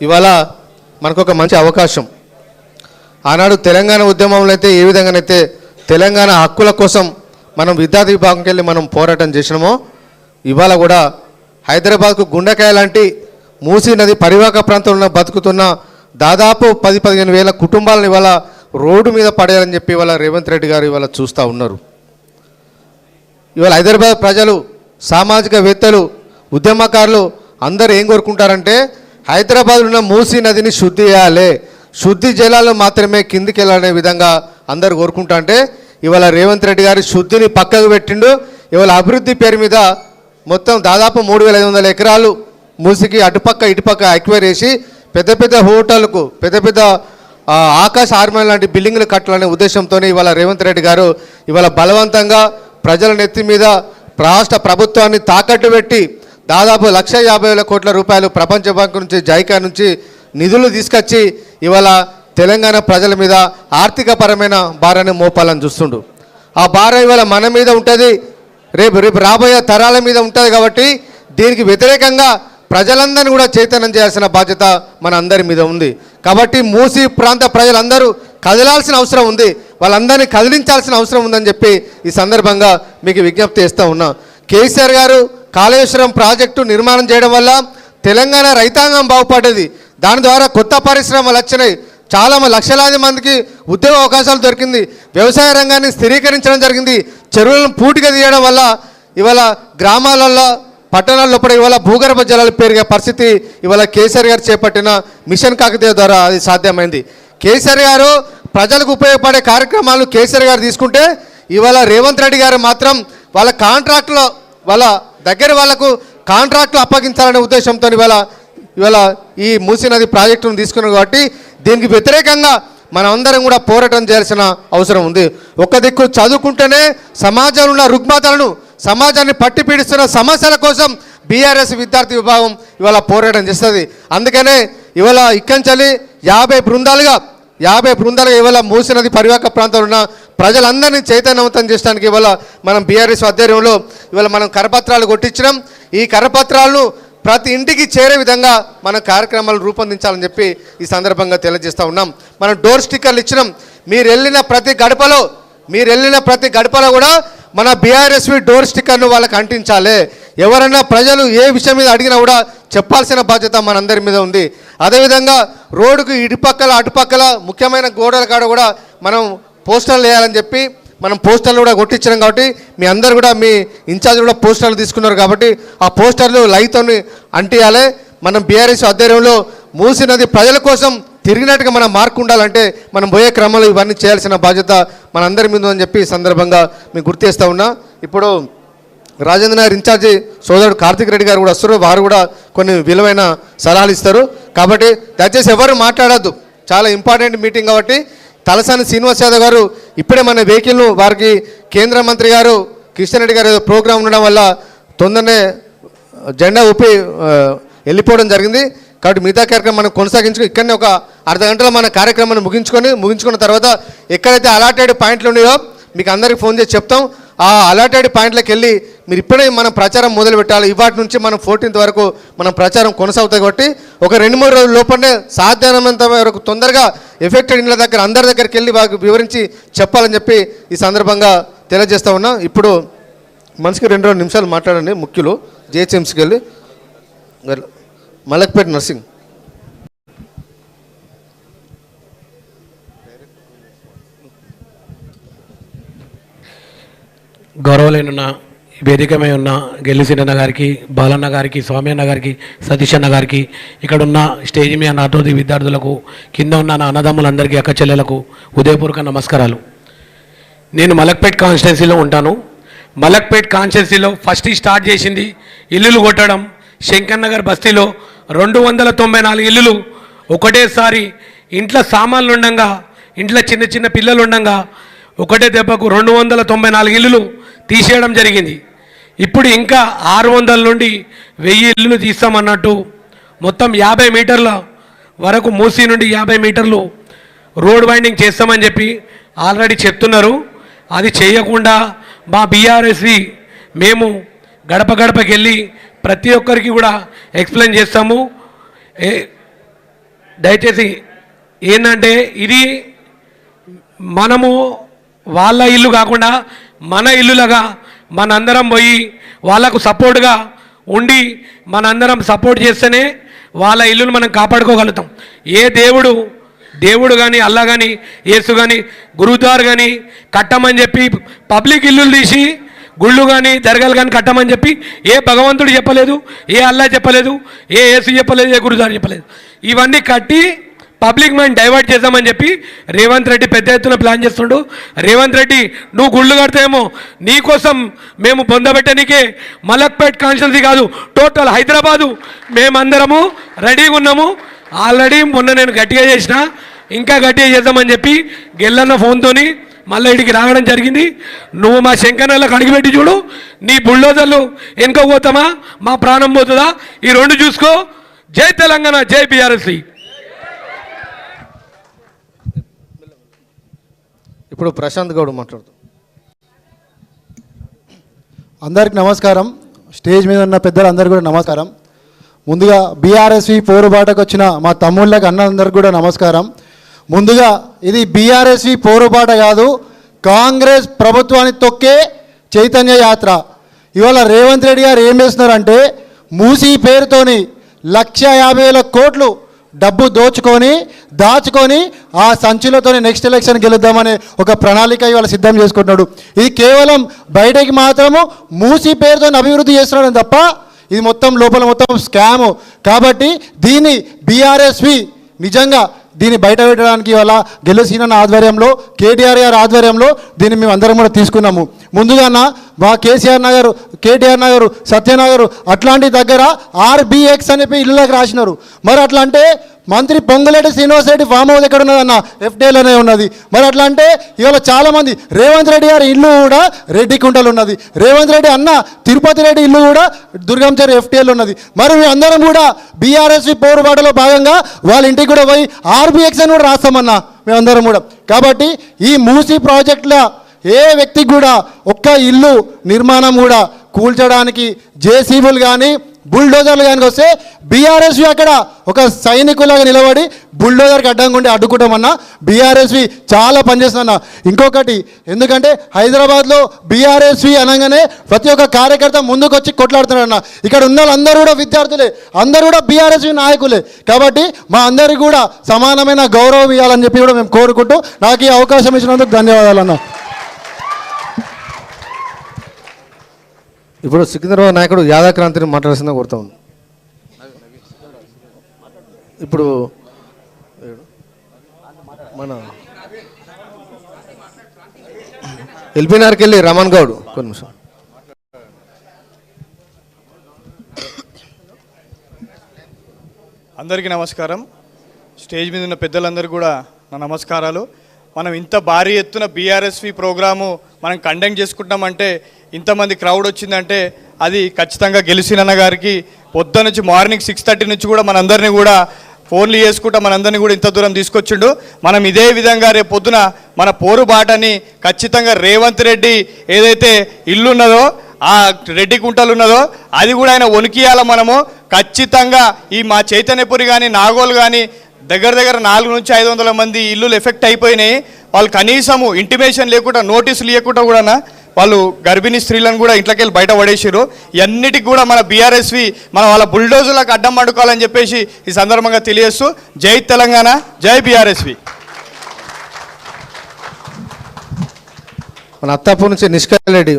ఇవాళ మనకు ఒక మంచి అవకాశం. ఆనాడు తెలంగాణ ఉద్యమంలో అయితే ఏ విధంగానైతే తెలంగాణ హక్కుల కోసం మనం విద్యార్థి విభాగంకి వెళ్ళి మనం పోరాటం చేసినామో, ఇవాళ కూడా హైదరాబాద్కు గుండెకాయ లాంటి మూసీ నది పరివాహక ప్రాంతంలో బతుకుతున్న దాదాపు 10-15 వేల కుటుంబాలను ఇవాళ రోడ్డు మీద పడేయాలని చెప్పి ఇవాళ రేవంత్ రెడ్డి గారు ఇవాళ చూస్తూ ఉన్నారు. ఇవాళ హైదరాబాద్ ప్రజలు, సామాజికవేత్తలు, ఉద్యమకారులు అందరూ ఏం కోరుకుంటారంటే హైదరాబాద్లో ఉన్న మూసీ నదిని శుద్ధి చేయాలి, శుద్ధి జలాలు మాత్రమే కిందికి వెళ్ళాలనే విధంగా అందరు కోరుకుంటా అంటే ఇవాళ రేవంత్ రెడ్డి గారు శుద్ధిని పక్కకు పెట్టిండు. ఇవాళ అభివృద్ధి పేరు మీద మొత్తం దాదాపు 3,500 ఎకరాలు మూసికి అటుపక్క ఇటుపక్క అక్వైర్ చేసి పెద్ద పెద్ద హోటళ్లకు, పెద్ద పెద్ద ఆకాశ ఆర్మీ లాంటి బిల్డింగ్లు కట్టాలనే ఉద్దేశంతో ఇవాళ రేవంత్ రెడ్డి గారు ఇవాళ బలవంతంగా ప్రజల నెత్తి మీద రాష్ట్ర ప్రభుత్వాన్ని తాకట్టు పెట్టి దాదాపు 1,50,000 కోట్ల రూపాయలు ప్రపంచ బ్యాంకు నుంచి, జైకా నుంచి నిధులు తీసుకొచ్చి ఇవాళ తెలంగాణ ప్రజల మీద ఆర్థికపరమైన భారాన్ని మోపాలని చూస్తుండు. ఆ భారం ఇవాళ మన మీద ఉంటుంది, రేపు రాబోయే తరాల మీద ఉంటుంది. కాబట్టి దీనికి వ్యతిరేకంగా ప్రజలందరినీ కూడా చైతన్యం చేయాల్సిన బాధ్యత మన అందరి మీద ఉంది. కాబట్టి మూసీ ప్రాంత ప్రజలందరూ కదలాల్సిన అవసరం ఉంది, వాళ్ళందరినీ కదిలించాల్సిన అవసరం ఉందని చెప్పి ఈ సందర్భంగా మీకు విజ్ఞప్తి చేస్తూ ఉన్నా. కేసీఆర్ గారు కాళేశ్వరం ప్రాజెక్టు నిర్మాణం చేయడం వల్ల తెలంగాణ రైతాంగం బాగుపడ్డది. దాని ద్వారా కొత్త పరిశ్రమలు వచ్చినాయి, చాలా లక్షలాది మందికి ఉద్యోగ అవకాశాలు దొరికింది, వ్యవసాయ రంగాన్ని స్థిరీకరించడం జరిగింది. చెరువులను పూర్తిగా తీయడం వల్ల ఇవాళ గ్రామాలలో, పట్టణాల్లో కూడా ఇవాళ భూగర్భ జలాలు పెరిగే పరిస్థితి ఇవాళ కేసీఆర్ గారు చేపట్టిన మిషన్ కాకతీయ ద్వారా అది సాధ్యమైంది. కేసీఆర్ గారు ప్రజలకు ఉపయోగపడే కార్యక్రమాలు కేసీఆర్ గారు తీసుకుంటే ఇవాళ రేవంత్ రెడ్డి గారు మాత్రం వాళ్ళ కాంట్రాక్ట్లో, వాళ్ళ దగ్గర వాళ్లకు కాంట్రాక్ట్లు అప్పగించాలనే ఉద్దేశంతో ఇవాళ ఈ మూసీ నది ప్రాజెక్టును తీసుకున్నాం. కాబట్టి దీనికి వ్యతిరేకంగా మనం అందరం కూడా పోరాటం చేయాల్సిన అవసరం ఉంది. ఒక దిక్కు చదువుకుంటేనే సమాజంలో ఉన్న రుగ్మతలను, సమాజాన్ని పట్టి పీడిస్తున్న సమస్యల కోసం బీఆర్ఎస్ విద్యార్థి విభాగం ఇవాళ పోరాటం చేస్తుంది. అందుకనే ఇవాళ ఇక్కంచెల్లి 50 బృందాలుగా ఇవాళ మూసీ నది పరివాహక ప్రాంతంలో ఉన్న ప్రజలందరినీ చైతన్యవంతం చేయడానికి ఇవాళ మనం బీఆర్ఎస్ ఆధ్వర్యంలో ఇవాళ మనం కరపత్రాలు కొట్టించినాం. ఈ కరపత్రాలను ప్రతి ఇంటికి చేరే విధంగా మన కార్యక్రమాలు రూపొందించాలని చెప్పి ఈ సందర్భంగా తెలియజేస్తూ ఉన్నాం. మనం డోర్ స్టిక్కర్లు ఇచ్చినాం. మీరు వెళ్ళిన ప్రతి గడపలో కూడా మన బీఆర్ఎస్వి డోర్ స్టిక్కర్ను వాళ్ళకి అంటించాలి. ఎవరైనా ప్రజలు ఏ విషయం మీద అడిగినా కూడా చెప్పాల్సిన బాధ్యత మనందరి మీద ఉంది. అదేవిధంగా రోడ్డుకు ఇటుపక్కల అటుపక్కల ముఖ్యమైన గోడల కాడ కూడా మనం పోస్టర్లు వేయాలని చెప్పి మనం పోస్టర్లు కూడా కొట్టించినాం. కాబట్టి మీ అందరు కూడా, మీ ఇన్ఛార్జ్ కూడా పోస్టర్లు తీసుకున్నారు. కాబట్టి ఆ పోస్టర్లు లైట్తోని అంటియాలి. మనం బీఆర్ఎస్ ఆధ్వర్యంలో మూసీ నది ప్రజల కోసం తిరిగినట్టుగా మనం మార్కు ఉండాలంటే మనం పోయే క్రమంలో ఇవన్నీ చేయాల్సిన బాధ్యత మనందరి మీద అని చెప్పి ఈ సందర్భంగా మీకు గుర్తు చేస్తూ ఉన్నా. ఇప్పుడు రాజేంద్ర నగర్ ఇన్ఛార్జి సోదరుడు కార్తిక్ రెడ్డి గారు కూడా వస్తారు. వారు కూడా కొన్ని విలువైన సలహాలు ఇస్తారు. కాబట్టి దయచేసి ఎవరు మాట్లాడద్దు, చాలా ఇంపార్టెంట్ మీటింగ్. కాబట్టి తలసాని శ్రీనివాస్ యాదవ్ గారు ఇప్పుడే మన వెహికల్ను వారికి కేంద్ర మంత్రి గారు కిషన్ రెడ్డి గారు ఏదో ప్రోగ్రాం ఉండడం వల్ల తొందరనే జెండా ఊపి వెళ్ళిపోవడం జరిగింది. కాబట్టి మిగతా కార్యక్రమం మనం కొనసాగించుకుని ఇక్కడనే ఒక అర్ధ గంటలో మన కార్యక్రమాన్ని ముగించుకున్న తర్వాత ఎక్కడైతే అలాటెడ్ పాయింట్లు ఉన్నాయో మీకు అందరికీ ఫోన్ చేసి చెప్తాం. ఆ అలాటెడ్ పాయింట్లకు వెళ్ళి మీరు ఇప్పుడే మనం ప్రచారం మొదలు పెట్టాలి. ఇవాటి నుంచి మనం 14th వరకు మనం ప్రచారం కొనసాగుతాయి. కాబట్టి ఒక 2-3 రోజుల లోపలనే సాధ్యమైనంత వరకు తొందరగా ఎఫెక్టెడ్ ఇళ్ళ దగ్గర అందరి దగ్గరికి వెళ్ళి వారికి వివరించి చెప్పాలని చెప్పి ఈ సందర్భంగా తెలియజేస్తూ ఉన్నా. ఇప్పుడు మనిషికి 2 నిమిషాలు మాట్లాడండి. ముఖ్యులు జిహెచ్ఎంసీకి వెళ్ళి మలక్పేట నర్సింగ్. గౌరవలేనున్న వేదికమై ఉన్న గెల్లిసినన్న గారికి, బాలన్న గారికి, స్వామి అన్న గారికి, సతీష్ అన్న గారికి, ఇక్కడ ఉన్న స్టేజ్ మీద నాతోటి విద్యార్థులకు, కింద ఉన్న నా అన్నదమ్ములందరికీ, అక్క చెల్లెలకు ఉదయపూర్వక నమస్కారాలు. నేను మలక్పేట్ కాన్స్టిట్యున్సీలో ఉంటాను. మలక్పేట్ కాన్స్టిట్యున్సీలో ఫస్ట్ స్టార్ట్ చేసింది ఇల్లులు కొట్టడం. శంకర్ నగర్ బస్తీలో 294 ఇల్లులు ఒకటేసారి ఇంట్లో సామాన్లు ఉండగా, ఇంట్లో చిన్న చిన్న పిల్లలు ఉండగా ఒకటే దెబ్బకు 294 ఇల్లులు తీసేయడం జరిగింది. ఇప్పుడు ఇంకా 600 నుండి 1000 ఇల్లులు తీస్తామన్నట్టు మొత్తం 50 మీటర్ల వరకు మూసీ నుండి 50 మీటర్లు రోడ్ వైండింగ్ చేస్తామని చెప్పి ఆల్రెడీ చెప్తున్నారు. అది చేయకుండా మా బీఆర్ఎస్వి మేము గడప గడపకి వెళ్ళి ప్రతి ఒక్కరికి కూడా ఎక్స్ప్లెయిన్ చేస్తాము. దయచేసి ఏంటంటే ఇది మనము వాళ్ళ ఇల్లు కాకుండా మన ఇల్లులాగా మనందరం పోయి వాళ్ళకు సపోర్ట్గా ఉండి మనందరం సపోర్ట్ చేస్తేనే వాళ్ళ ఇల్లును మనం కాపాడుకోగలుగుతాం. ఏ దేవుడు కానీ అల్లా కానీ యేసు కానీ గురుద్వార్ కానీ కట్టమని చెప్పి పబ్లిక్ ఇల్లులు తీసి గుళ్ళు కానీ దర్గాలు కానీ కట్టమని చెప్పి ఏ భగవంతుడు చెప్పలేదు, ఏ అల్లా చెప్పలేదు, ఏ యేసు చెప్పలేదు, ఏ గురుద్వార్ చెప్పలేదు. ఇవన్నీ కట్టి పబ్లిక్ మైండ్ డైవర్ట్ చేద్దామని చెప్పి రేవంత్ రెడ్డి పెద్ద ఎత్తున ప్లాన్ చేస్తుండు. రేవంత్ రెడ్డి నువ్వు గుళ్ళు కడతాయేమో, నీకోసం మేము పొందబెట్టనికే మలక్పేట్ కాన్స్టిట్యున్సీ కాదు టోటల్ హైదరాబాదు మేమందరము రెడీగా ఉన్నాము. ఆల్రెడీ మొన్న నేను గట్టిగా చేసిన, ఇంకా గట్టిగా చేద్దామని చెప్పి గెల్లన్న ఫోన్తోని మళ్ళీ ఇడికి రావడం జరిగింది. నువ్వు మా శంకర్నలకు అడిగిపెట్టి చూడు, నీ బుల్డోజర్లు వెనుక పోతామా మా ప్రాణం పోతుందా, ఈ రెండు చూసుకో. జై తెలంగాణ, జై బీఆర్ఎస్. ఇప్పుడు ప్రశాంత్ గౌడ్ మాట్లాడుతాం. అందరికి నమస్కారం. స్టేజ్ మీద ఉన్న పెద్దలందరికీ కూడా నమస్కారం. ముందుగా బీఆర్ఎస్వి పోరుబాటకు వచ్చిన మా తమ్ముళ్ళకి అన్నందరికి కూడా నమస్కారం. ముందుగా ఇది బీఆర్ఎస్వి పోరుబాట కాదు, కాంగ్రెస్ ప్రభుత్వాన్ని తొక్కే చైతన్య యాత్ర. ఇవాళ రేవంత్ రెడ్డి గారు ఏం చేస్తున్నారంటే మూసీ పేరుతోని 1,50,000 కోట్లు డబ్బు దాచుకొని ఆ సంచులతో నెక్స్ట్ ఎలక్షన్ గెలుద్దామనే ఒక ప్రణాళిక ఇవాళ సిద్ధం చేసుకుంటున్నాడు. ఇది కేవలం బయటకి మాత్రము మూసీ పేరుతో అభివృద్ధి చేస్తున్నాడు తప్ప ఇది మొత్తం లోపల మొత్తం స్కాము. కాబట్టి దీన్ని బీఆర్ఎస్వి నిజంగా దీన్ని బయట పెట్టడానికి ఇవాళ గెలుసీన ఆధ్వర్యంలో, కేటీఆర్ గారి ఆధ్వర్యంలో దీన్ని మేము అందరం కూడా తీసుకున్నాము. ముందుగా మా కేసీఆర్ నగర్, కేటీఆర్ నగర్, సత్యనగర్ అట్లాంటి దగ్గర ఆర్బీఎక్స్ అని చెప్పి ఇళ్ళకి రాసినారు. మరి అట్లా అంటే మంత్రి పొంగులేటి శ్రీనివాసరెడ్డి ఫామ్ హౌస్ ఎక్కడ ఉన్నదన్న ఎఫ్డీఏలోనే ఉన్నది. మరి అట్లా అంటే ఇవాళ చాలామంది రేవంత్ రెడ్డి గారి ఇల్లు కూడా రెడ్డికుంటలు ఉన్నది. రేవంత్ రెడ్డి అన్న తిరుపతి రెడ్డి ఇల్లు కూడా దుర్గంచారి ఎఫ్టీఏలో ఉన్నది. మరి మేము అందరం కూడా బీఆర్ఎస్వి పోరుబాటులో భాగంగా వాళ్ళ ఇంటికి కూడా పోయి ఆర్బీఎక్స్ అని కూడా రాస్తామన్నా మేమందరం కూడా. కాబట్టి ఈ మూసీ ప్రాజెక్టుల ఏ వ్యక్తికి కూడా ఒక్క ఇల్లు నిర్మాణం కూడా కూల్చడానికి జేసీబీలు కానీ బుల్డోజర్లు కానీ వస్తే బీఆర్ఎస్వి అక్కడ ఒక సైనికులాగా నిలబడి బుల్డోజర్కి అడ్డంగా ఉండి అడ్డుకుంటామన్నా. బీఆర్ఎస్వి చాలా పనిచేస్తుందన్న. ఇంకొకటి, ఎందుకంటే హైదరాబాద్లో బీఆర్ఎస్వి అనగానే ప్రతి ఒక్క కార్యకర్త ముందుకు వచ్చి కొట్లాడుతున్నారన్న. ఇక్కడ ఉన్న వాళ్ళందరూ కూడా విద్యార్థులే, అందరూ కూడా బీఆర్ఎస్వి నాయకులే. కాబట్టి మా అందరికీ కూడా సమానమైన గౌరవం ఇవ్వాలని చెప్పి కూడా మేము కోరుకుంటూ నాకు ఈ అవకాశం ఇచ్చినందుకు ధన్యవాదాలన్న. ఇప్పుడు సికింద్రాబాద్ నాయకుడు యాదాక్రాంతిని మాట్లాడాల్సిందే కోరుతా ఉంది. ఇప్పుడు మన ఎల్బీనగర్కి వెళ్ళి రమణ్ గౌడ్ కొన్ని నిమిషం. అందరికీ నమస్కారం. స్టేజ్ మీద ఉన్న పెద్దలందరికీ కూడా నా నమస్కారాలు. మనం ఇంత భారీ ఎత్తున బీఆర్ఎస్వి ప్రోగ్రాము మనం కండక్ట్ చేసుకుంటామంటే, ఇంతమంది క్రౌడ్ వచ్చిందంటే అది ఖచ్చితంగా గెలిసినన్న గారికి పొద్దు నుంచి మార్నింగ్ 6:30 నుంచి కూడా మనందరినీ కూడా ఫోన్లు చేసుకుంటా మనందరినీ కూడా ఇంత దూరం తీసుకొచ్చిండు. మనం ఇదే విధంగా రేపు పొద్దున మన పోరుబాటని ఖచ్చితంగా రేవంత్ రెడ్డి ఏదైతే ఇల్లు ఉన్నదో, ఆ రెడ్డి కుంటలు ఉన్నదో అది కూడా ఆయన వణికియాల. మనము ఖచ్చితంగా ఈ మా చైతన్యపురి కానీ నాగోలు కానీ దగ్గర 400 నుంచి 500 మంది ఇల్లులు ఎఫెక్ట్ అయిపోయినాయి. వాళ్ళు కనీసము ఇంటిమేషన్ లేకుండా, నోటీసులు ఇవ్వకుండా కూడా వాళ్ళు గర్భిణీ స్త్రీలను కూడా ఇంట్లోకి వెళ్ళి బయట పడేసారు. ఇవన్నిటికి కూడా మన బీఆర్ఎస్వి మన వాళ్ళ బుల్డోజర్లకు అడ్డం అడ్డుకోవాలని చెప్పేసి ఈ సందర్భంగా తెలియజేస్తూ జై తెలంగాణ, జై బీఆర్ఎస్వి. మన అత్తాపూర్ నుంచి నిష్కల్ రెడ్డి